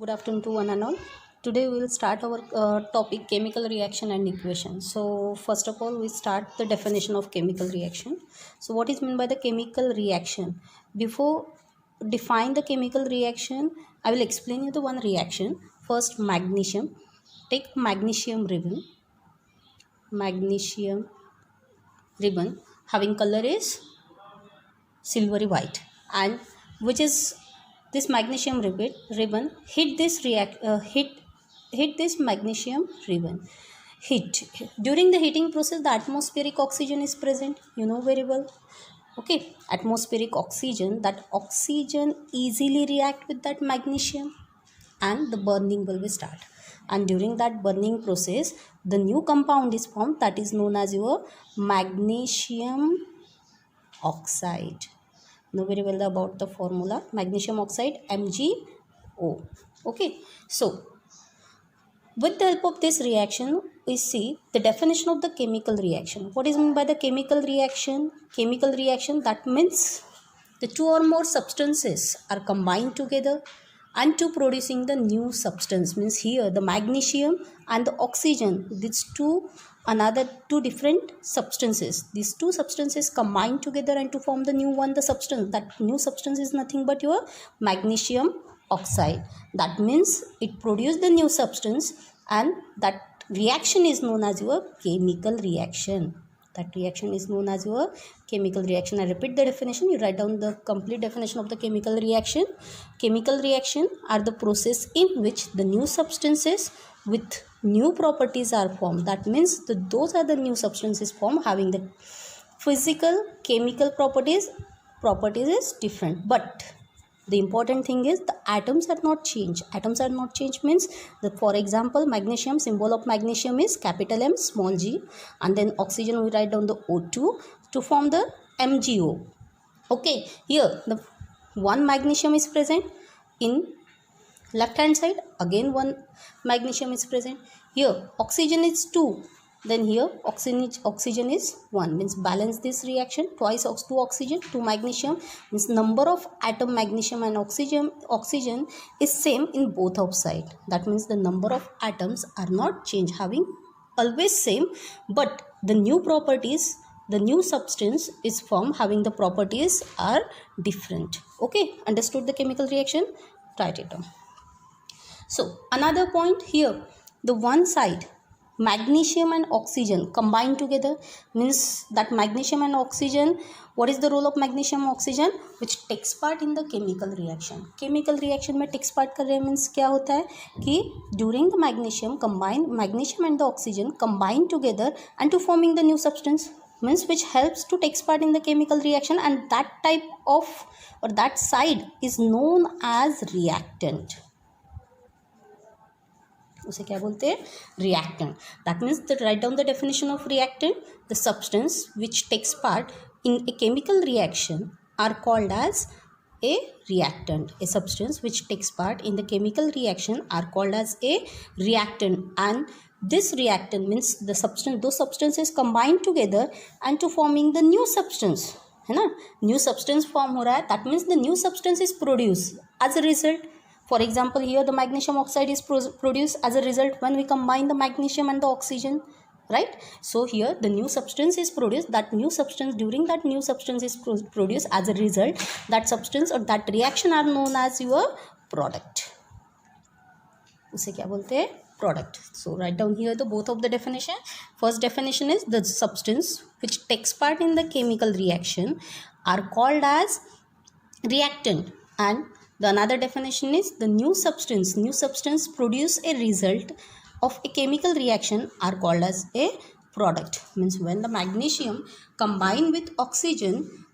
Good afternoon to one and all. Today we will start our topic chemical reaction and equation. So first of all we start the definition of chemical reaction. So what is meant by the chemical reaction? Before define the chemical reaction, I will explain you the one reaction. First magnesium. Take magnesium ribbon having color is silvery white, and which is this magnesium ribbon hit this hit this magnesium ribbon hit during the heating process. The atmospheric oxygen is present, you know very well. Okay, atmospheric oxygen, that oxygen easily react with that magnesium and the burning will be start, and during that burning process the new compound is formed, that is known as your magnesium oxide. Know very well about the formula magnesium oxide, MgO. Okay, so with the help of this reaction we see the definition of the chemical reaction. What is meant by the chemical reaction? Chemical reaction, that means the two or more substances are combined together and to producing the new substance. Means here the magnesium and the oxygen, these two different substances, these two substances combine together and to form the new one, the substance. That new substance is nothing but your magnesium oxide. That means it produces the new substance, and that reaction is known as your chemical reaction. That reaction is known as your chemical reaction. I repeat the definition, you write down the complete definition of the chemical reaction. Chemical reaction are the process in which the new substances with new properties are formed. That means those are the new substances formed having the physical chemical properties is different, but the important thing is the atoms are not changed. Atoms are not changed means that, for example, magnesium, symbol of magnesium is capital M small g, and then oxygen we write down the O2 to form the MgO. Okay, here the one magnesium is present in left hand side, again one magnesium is present. Here oxygen is 2, then here oxygen is 1, means balance this reaction, twice 2 oxygen 2 magnesium, means number of atom magnesium and oxygen is same in both of side. That means the number of atoms are not changed, having always same, but the new properties, the new substance is formed having the properties are different. Okay, understood the chemical reaction? Write it down. So another point here, the one side magnesium and oxygen combined together, means that magnesium and oxygen, what is the role of magnesium oxygen? Which takes part in the chemical reaction. Chemical reaction में takes part कर रहे हैं means क्या होता है कि during the magnesium and the oxygen combine together and to forming the new substance, means which helps to takes part in the chemical reaction, and that type of or that side is known as reactant. उसे क्या बोलते हैं? Reactant. That means that write down the definition of reactant. The substance which takes part in a chemical reaction are called as a reactant. A substance which takes part in the chemical reaction are called as a reactant, and this reactant means the substance, those substances combined together and to forming the new substance, है ना? New substance form हो रहा है, that means the new substance is produced as a result. For example, here the magnesium oxide is produced as a result when we combine the magnesium and the oxygen, right? So here the new substance is produced, that new substance, during that new substance is produced as a result, that substance or that reaction are known as your product. उसे क्या बोलते हैं? Product. So write down here the both of the definition. First definition is the substance which takes part in the chemical reaction are called as reactant, and the another definition is the new substance produce a result of a chemical reaction are called as a product. Means when the magnesium combine with oxygen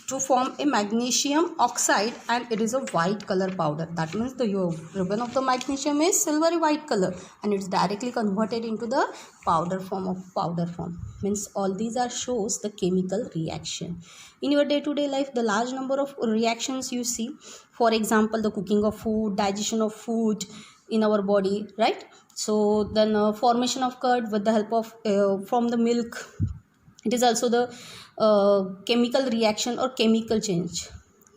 to form a magnesium oxide and it is a white color powder, that means the ribbon of the magnesium is silvery white color and it's directly converted into the powder form. Means all these are shows the chemical reaction. In your day-to-day life, the large number of reactions you see, for example the cooking of food, digestion of food in our body, right? So then formation of curd with the help of from the milk, it is also the chemical reaction or chemical change,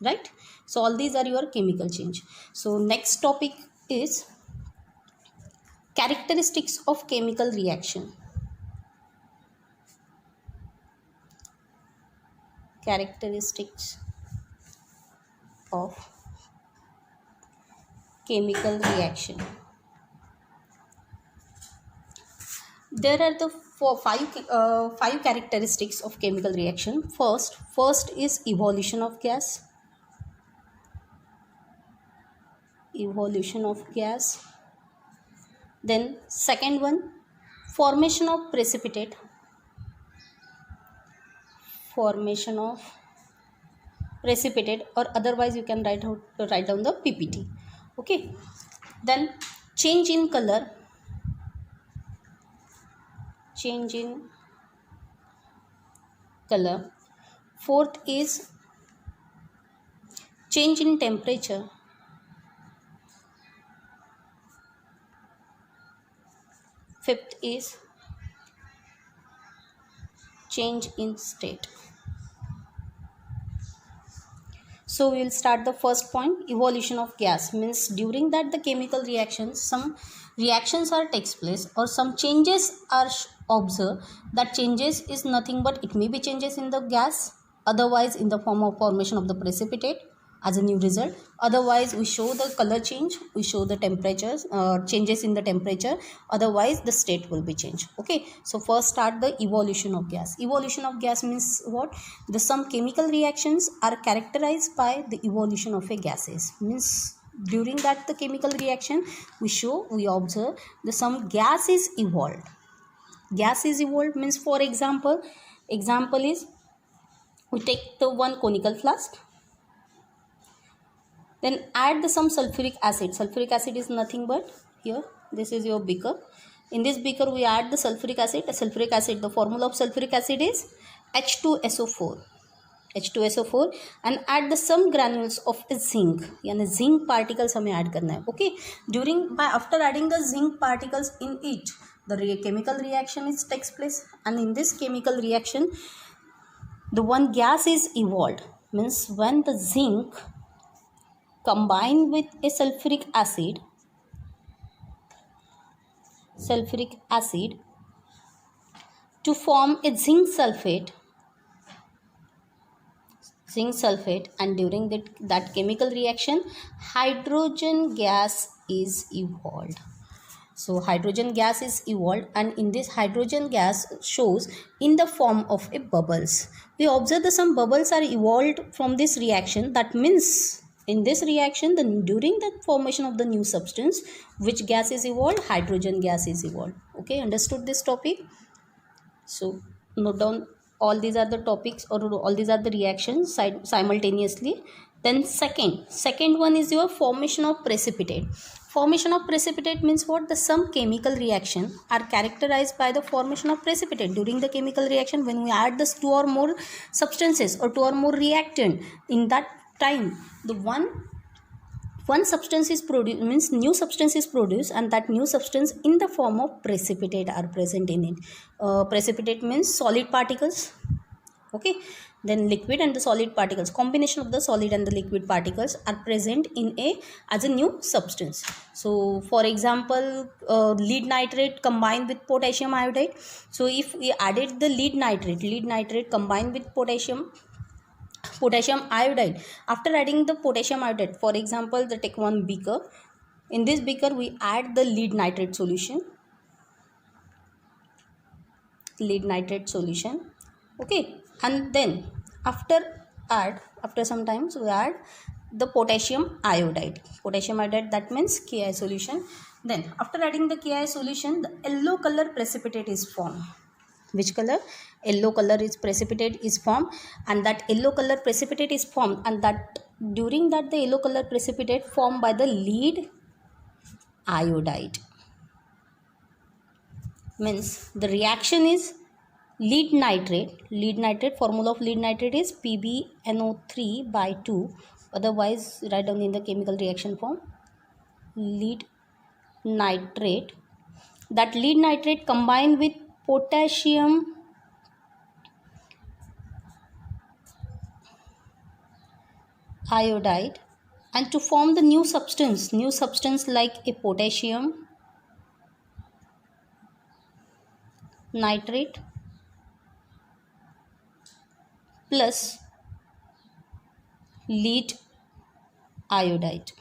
right? So all these are your chemical change. So next topic is characteristics of chemical reaction. Characteristics of chemical reaction. There are the five characteristics of chemical reaction. First is evolution of gas. Evolution of gas. Then second one, formation of precipitate. Formation of precipitate, or otherwise you can write down the PPT. Okay. Then change in color. Change in color. Fourth is change in temperature. Fifth is change in state. So we will start the first point, evolution of gas. Means during that the chemical reactions, some reactions are takes place or some changes are observed. That changes is nothing but it may be changes in the gas, otherwise in the form of formation of the precipitate as a new result. Otherwise we show the color change, we show the temperatures, changes in the temperature, otherwise the state will be changed. Okay, so first start the evolution of gas. Evolution of gas means what? The some chemical reactions are characterized by the evolution of a gases. Means during that the chemical reaction we observe the some gas is evolved. Gas is evolved means, for example is, we take the one conical flask, then add the some sulfuric acid. Sulfuric acid is nothing but, here this is your beaker. In this beaker we add the sulfuric acid. The formula of sulfuric acid is H2SO4. H2SO4 and add the some granules of zinc, यानी zinc particles हमें add करना है. Okay, after adding the zinc particles in it, the chemical reaction takes place, and in this chemical reaction the one gas is evolved. Means when the zinc combined with a sulfuric acid to form a zinc sulfate, and during that chemical reaction hydrogen gas is evolved. So hydrogen gas is evolved, and in this hydrogen gas shows in the form of a bubbles. We observe that some bubbles are evolved from this reaction. That means in this reaction, during the formation of the new substance, which gas is evolved? Hydrogen gas is evolved. Okay, understood this topic? So note down all these are the topics, or all these are the reactions simultaneously. Then second one is your formation of precipitate. Formation of precipitate means what? The some chemical reaction are characterized by the formation of precipitate. During the chemical reaction, when we add this two or more substances or two or more reactant, in that time the one substance is produced, means new substance is produced, and that new substance in the form of precipitate are present in it. Precipitate means solid particles. Okay, then liquid and the solid particles, combination of the solid and the liquid particles are present in as a new substance. So for example, lead nitrate combined with potassium iodide. So if we added the lead nitrate combined with potassium iodide, after adding the potassium iodide, for example, take one beaker. In this beaker we add the lead nitrate solution. Okay, and then after some time, so we add the potassium iodide, that means Ki solution. Then after adding the Ki solution, the yellow color precipitate is formed. Which color? Yellow color is precipitate is formed, and that yellow color precipitate is formed, and that during that the yellow color precipitate formed by the lead iodide. Means the reaction is lead nitrate. Formula of lead nitrate is PbNO3/2. Otherwise write down in the chemical reaction form, lead nitrate. That lead nitrate combined with potassium iodide and to form the new substance like a potassium nitrate plus lead iodide,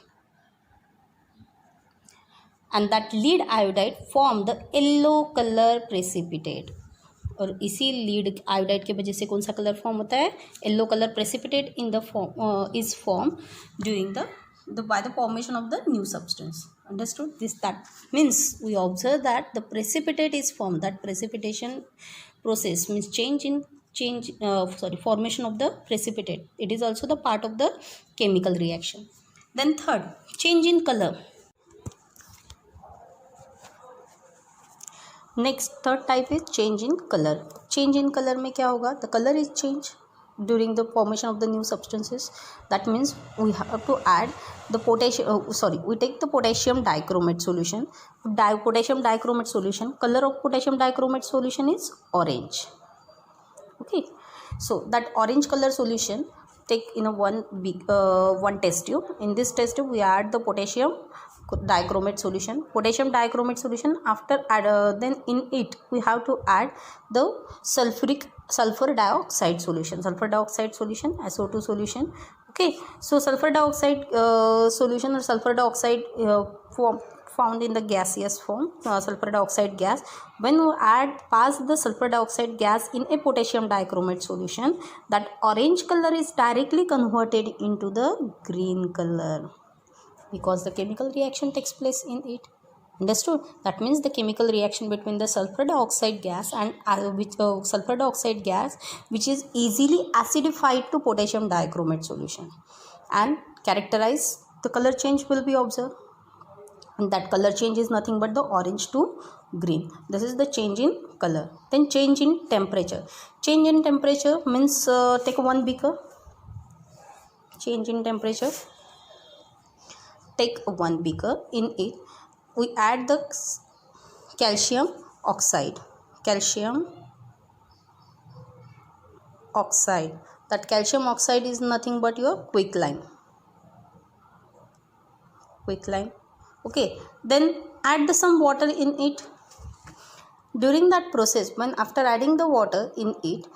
and that lead iodide form the yellow color precipitate. और इसी lead iodide के वजह से कौन सा colour form होता है? Yellow colour precipitate in the form is form during the by the formation of the new substance. Understood this? That means we observe that the precipitate is formed. That precipitation process means formation of the precipitate. It is also the part of the chemical reaction. Then third, change in color. Next third type is change in colour. Change in colour में क्या होगा? The colour is change during the formation of the new substances. That means we have to add the we take the potassium dichromate solution. Potassium dichromate solution, color of potassium dichromate solution is orange. Okay, so that orange color solution take in a one test tube. In this test tube we add the potassium dichromate solution. After then in it we have to add the sulfur dioxide solution, SO2 solution. Okay, so sulfur dioxide solution or sulfur dioxide found in the gaseous form, sulfur dioxide gas. When we pass the sulfur dioxide gas in a potassium dichromate solution, that orange color is directly converted into the green color because the chemical reaction takes place in it. Understood? That means the chemical reaction between the sulfur dioxide gas and which is easily acidified to potassium dichromate solution, and characterize the color change will be observed, and that color change is nothing but the orange to green. This is the change in color. Then change in temperature. Change in temperature means take one beaker. Change in temperature. Take one beaker. In it we add the calcium oxide. That calcium oxide is nothing but your quicklime. Okay, then add some water in it. During that process, when after adding the water in it,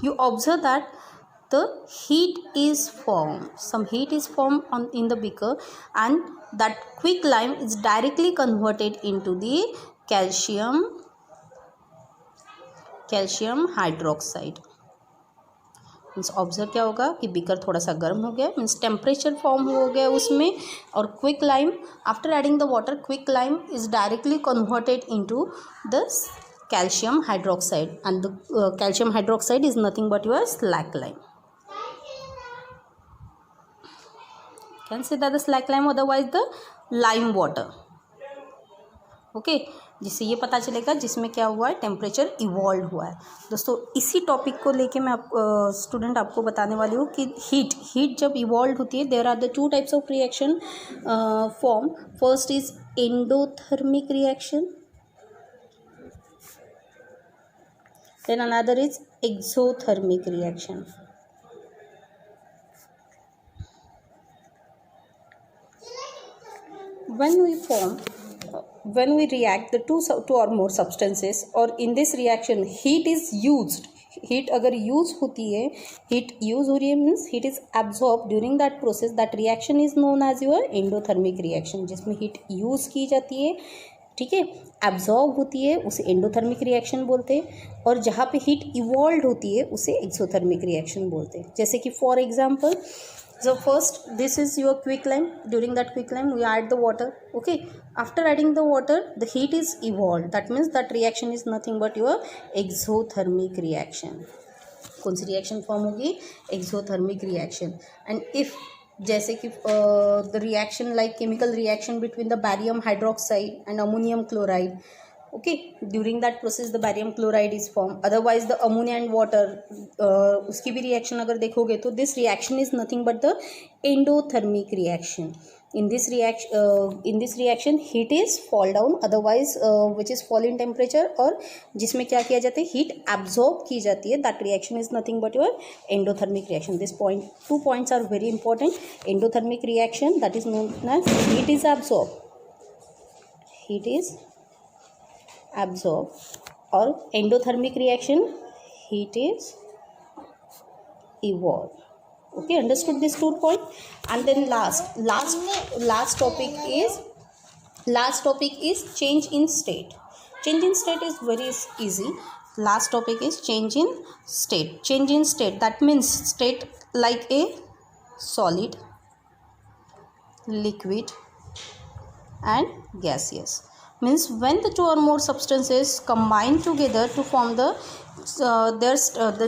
you observe that the heat is formed. Some heat is formed in the beaker, and that quicklime is directly converted into the calcium hydroxide. Means observe क्या होगा कि beaker थोड़ा सा गर्म हो गया, means temperature form हो गया उसमें, और quick lime after adding the water, quick lime is directly converted into the calcium hydroxide, and the calcium hydroxide is nothing but your slack lime. Can say that the slack lime, otherwise the lime water. Okay, जिससे ये पता चलेगा जिसमें क्या हुआ है, temperature evolve हुआ है. दोस्तों इसी टॉपिक को लेके मैं स्टूडेंट आपको बताने वाली हूँ कि हीट जब इवॉल्व होती है, there are the two types of reaction form. First is endothermic reaction, then another is exothermic reaction. When we react the two or more substances, or in this reaction heat is used. Heat अगर use होती है, heat use हो रही है means heat is absorb during that process. That reaction is known as your endothermic reaction. जिसमें heat use की जाती है, ठीक है, एब्जॉर्ब होती है, उसे एंडोथर्मिक रिएक्शन बोलते हैं. और जहाँ पे हीट इवॉल्व होती है उसे एक्सोथर्मिक रिएक्शन बोलते हैं. जैसे कि for example, so first this is your quicklime. During that quicklime we add the water. Okay, after adding the water the heat is evolved. That means that reaction is nothing but your exothermic reaction. कौन सी reaction form होगी? Exothermic reaction. And if जैसे कि the reaction like chemical reaction between the barium hydroxide and ammonium chloride. Okay, during that process the barium chloride is formed. Otherwise the ammonia and water, उसकी भी reaction अगर देखोगे तो this reaction is nothing but the endothermic reaction. in this reaction heat is fall down, otherwise which is fall in temperature, और जिसमें क्या किया जाता है, heat absorb की जाती है, that reaction is nothing but your endothermic reaction. This point, 2 points are very important. Endothermic reaction, that is known as heat is absorbed, or endothermic reaction, heat is evolved. Okay, understood this 2 point? And then last topic is change in state. Change in state is very easy. Last topic is change in state. Change in state, that means state like a solid, liquid and gaseous. Means when the 2 or more substances combine together to form the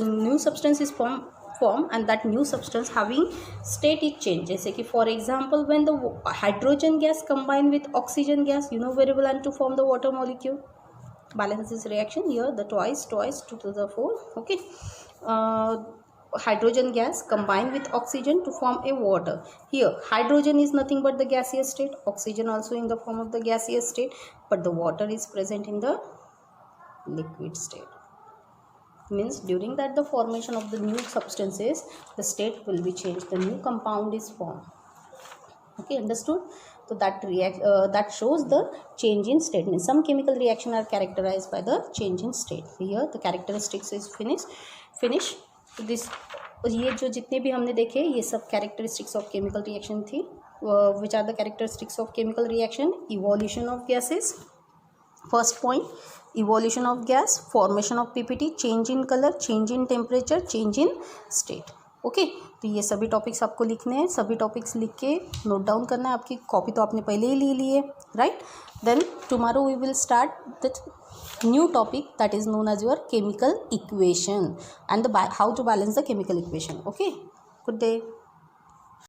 new substance is form, and that new substance having state is changed. जैसे कि for example when the hydrogen gas combine with oxygen gas, you know very well, and to form the water molecule, balance this reaction here, the twice 2 to the 4. Okay, hydrogen gas combine with oxygen to form a water. Here hydrogen is nothing but the gaseous state, oxygen also in the form of the gaseous state, but the water is present in the liquid state. Means during that the formation of the new substances, the state will be changed, the new compound is formed. Okay, understood? So that shows the change in state. Means some chemical reaction are characterized by the change in state. Here the characteristics is finish. So this, ये जो जितने भी हमने देखे ये सब characteristics of chemical reaction थी. Which are the characteristics of chemical reaction? Evolution of gases. First point, evolution of gas, formation of PPT, change in color, change in temperature, change in state. Okay, तो ये सभी topics आपको लिखने हैं, सभी topics लिख के नोट डाउन करना है. आपकी कॉपी तो आपने पहले ही ले ली है, right? Then tomorrow we will start the new topic that is known as your chemical equation and how to balance the chemical equation. Okay, good day.